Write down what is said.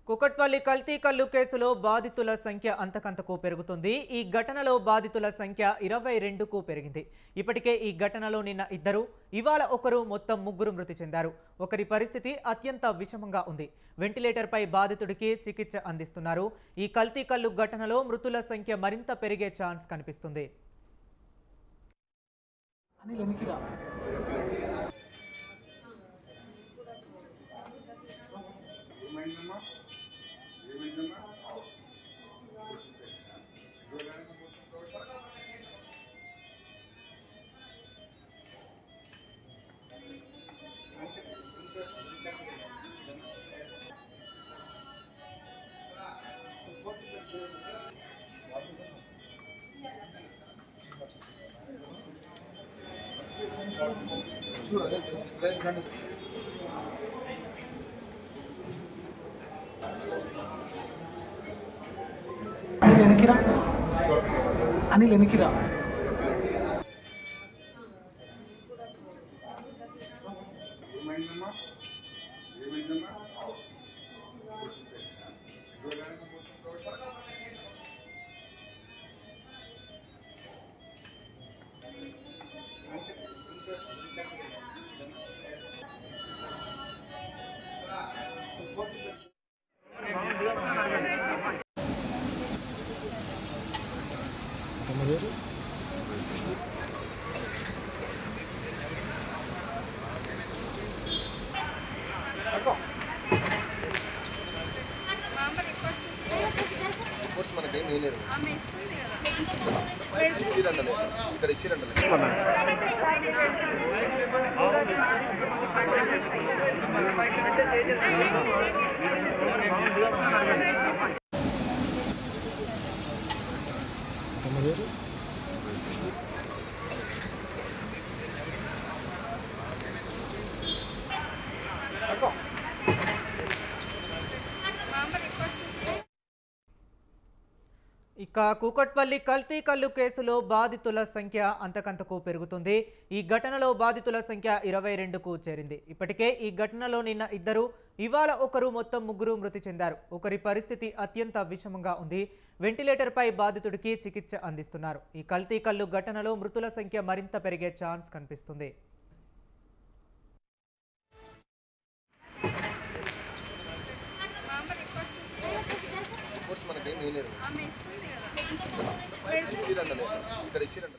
కుకట్పల్లి కల్తీ కల్లు కేసులో బాధితుల సంఖ్య అంతకంతకు పెరుగుతుంది. ఈ ఘటనలో బాధితుల సంఖ్య 22కు పెరిగింది. ఇప్పటికే ఈ ఘటనలో నిన్న ఇద్దరు, ఇవాళ ఒకరు, మొత్తం ముగ్గురు మృతి చెందారు. ఒకరి పరిస్థితి అత్యంత విషమంగా ఉంది. వెంటిలేటర్పై బాధితుడికి చికిత్స అందిస్తున్నారు. ఈ కల్తీ కల్లు ఘటనలో మృతుల సంఖ్య మరింత పెరిగే ఛాన్స్ కనిపిస్తుంది. అనిల్ ఎనికిరా మనకేం వేయలేదు ఇక్కడ ఇచ్చిరండి. ఇక కూకట్పల్లి కల్తీ కల్లు కేసులో బాధితుల సంఖ్య అంతకంతకు పెరుగుతుంది. ఈ ఘటనలో బాధితుల సంఖ్య 22కు చేరింది. ఇప్పటికే ఈ ఘటనలో నిన్న ఇద్దరు, ఇవాళ ఒకరు, మొత్తం ముగ్గురు మృతి చెందారు. ఒకరి పరిస్థితి అత్యంత విషమంగా ఉంది. వెంటిలేటర్పై బాధితుడికి చికిత్స అందిస్తున్నారు. ఈ కల్తీ కల్లు ఘటనలో మృతుల సంఖ్య మరింత పెరిగే ఛాన్స్ కనిపిస్తుంది. మనకేం వేయలేదు ఇక్కడ ఇచ్చిరండి.